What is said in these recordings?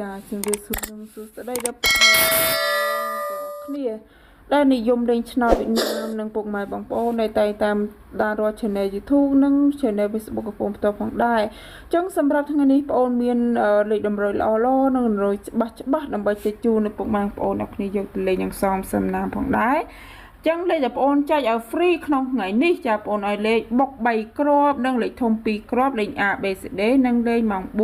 ចាជំរាបសួរខ្ញុំសួស្តីដល់ពុកម៉ែគ្នាដែលនិយមលេងឆ្នោតវិញ្ញាណនិងពុកម៉ែបងប្អូននៅតែតាមដានរាល់ Channel YouTube និង Channel Facebook កំពុងផ្ទាល់ផងដែរអញ្ចឹងសម្រាប់ថ្ងៃនេះបងប្អូនមានលេខតម្រុយល្អៗនិងតម្រុយច្បាស់ដើម្បីជជូននៅពុកម៉ែបងប្អូនអ្នកគ្នាយកទៅលេងយ៉ាងសមសំណាងផងដែរចឹងលេខដែលបងប្អូនចែកឲ្យ free ក្នុងថ្ងៃនេះចាបងប្អូនឲ្យលេខបុក3គ្រាប់និងលេខធំ2គ្រាប់លេខ A B C D និងលេខម៉ោង4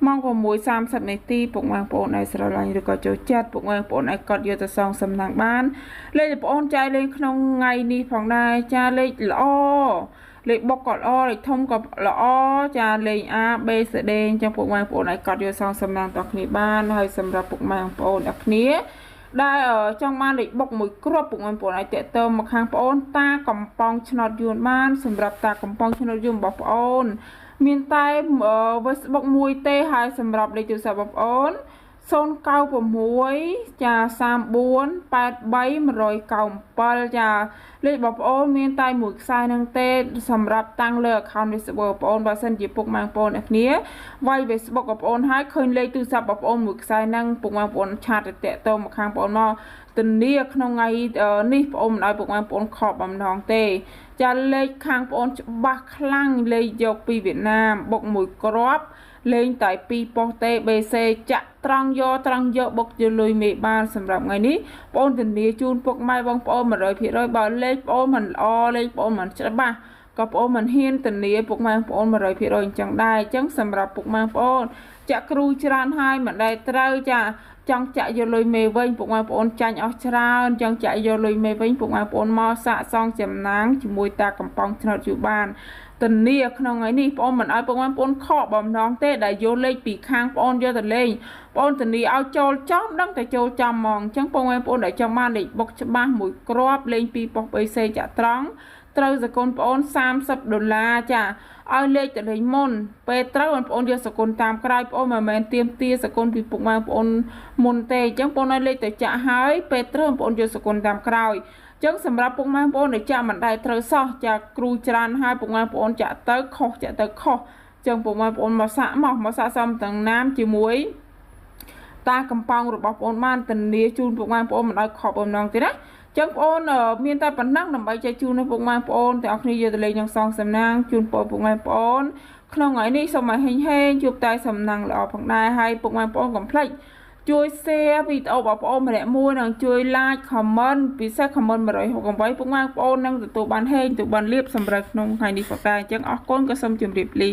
ម៉ោង6:30នាទីពុកម៉ែបងប្អូនឲ្យស្រឡាញ់ឬក៏ចូលចិត្តពុកម៉ែបងប្អូនឲ្យកត់យកទៅសងសំណាងបានលេខដែលបងប្អូនចែកលេងក្នុងថ្ងៃនេះផងដែរចាលេខល្អលេខបុកក៏ល្អលេខធំក៏ល្អចាលេខ A B C D អញ្ចឹងពុកម៉ែបងប្អូនឲ្យកត់យកសងសំណាងដល់គ្នាបានហើយសម្រាប់ពុកម៉ែបងប្អូនអ្នកគ្នាដែលចង់បានលេខបុកមួយគ្រាប់ពុកម៉ែបងប្អូនអាចតាក់ទងមកខាងបងប្អូនតាកំប៉ុងឆ្នោតយួនបានសម្រាប់តាកំប៉ុងឆ្នោតយួនរបស់បងប្អូនមានតែ Facebook មួយទេហើយសម្រាប់លេខទូរស័ព្ទបងប្អូន096ចា34 83 197ចាលេខបងប្អូនមានតែមួយខ្សែនឹងទេសម្រាប់តាំងលើ account Facebook បងប្អូនបើសិនជាពុកម៉ែបងប្អូនអ្នកគ្នាវាយ Facebook បងប្អូនហើយឃើញលេខទូរស័ព្ទបងប្អូនមួយខ្សែហ្នឹងពុកម៉ែបងប្អូនឆាតទៅតាក់ទងមកខាងបងប្អូនមកធានាក្នុងថ្ងៃនេះបងប្អូនមិនឲ្យពុកម៉ែបងប្អូនខកបំណងទេចាលេខខាងបងប្អូនច្បាស់ខ្លាំងលេខយកពីវៀតណាមបុកមួយគ្រាប់លេងតែ2ប៉ុស្តិ៍ទេ BC ចាក់ត្រង់យកបុកយកលុយមេបានសម្រាប់ថ្ងៃនេះបងធានាជូនពុកម៉ែបងប្អូន 100% បើលេខបងប្អូនមិនល្អលេខបងប្អូនមិនច្បាស់ក៏បងប្អូនមិនហ៊ានធានាពុកម៉ែបងប្អូន 100% អញ្ចឹងដែរអញ្ចឹងសម្រាប់ពុកម៉ែបងប្អូនចាក់គ្រូច្រើនហើយមិនដែលត្រូវចាចង់ចាក់យកលុយមេវិញពុកម៉ែបងប្អូនចាញ់អស់ច្រើនចង់ចាក់យកលុយមេវិញពុកម៉ែបងប្អូនមកសាកសងចំណាងជាមួយតាកំប៉ុងឆ្នោតយូបានធានាក្នុងថ្ងៃនេះបងមិនឲ្យពុកម៉ែបងប្អូនខកបំណងទេដែលយកលេខពីខាងបងយកទៅលេងបងធានាឲ្យចូលចំដឹងតែចូលចំហ្មងអញ្ចឹងបងប្អូនដែលចង់បានលេខបុកច្បាស់មួយគ្រាប់លេង2ប៉ុស្តិ៍ BC ចាក់ត្រង់ត្រូវសកុនបងប្អូន$30ចាឲ្យលេខទៅលេខមុនពេលត្រូវបងប្អូនយកសកុនតាមក្រោយបងប្អូនមិនមែនទៀមទាសកុនពីពុកម៉ែបងប្អូនមុនទេអញ្ចឹងបងប្អូនឲ្យលេខទៅចាក់ហើយពេលត្រូវបងប្អូនយកសកុនតាមក្រោយអញ្ចឹងសម្រាប់ពុកម៉ែបងប្អូនដែលចាក់មិនដែលត្រូវសោះចាក់គ្រូច្រើនហើយពុកម៉ែបងប្អូនចាក់ទៅខុសអញ្ចឹងពុកម៉ែបងប្អូនមកសាក់សមទាំងណាមជាមួយតាកំប៉ុងរបស់បងប្អូនបានធានាជូនពុកម៉ែបងប្អូនមិនឲ្យខកបំណងទេណាចឹងបងប្អូនមានតែប៉ុណ្ណឹងដើម្បីចែកជូនដល់ពុកម៉ែបងប្អូនទាំងអស់គ្នាយកទៅលេងយ៉ាងសងសំណាងជូនពុកម៉ែបងប្អូនក្នុងថ្ងៃនេះសូមឲ្យហេងជួបតែសំណាងល្អផងដែរហើយពុកម៉ែបងប្អូនកុំភ្លេចជួយ share វីដេអូបងប្អូនម្នាក់មួយនិងជួយ like comment ពិសេស comment 168ពុកម៉ែបងប្អូននឹងទទួលបានហេងទទួលបានលៀបសម្រាប់ក្នុងថ្ងៃនេះផងដែរអញ្ចឹងអរគុណក៏សូមជម្រាបលា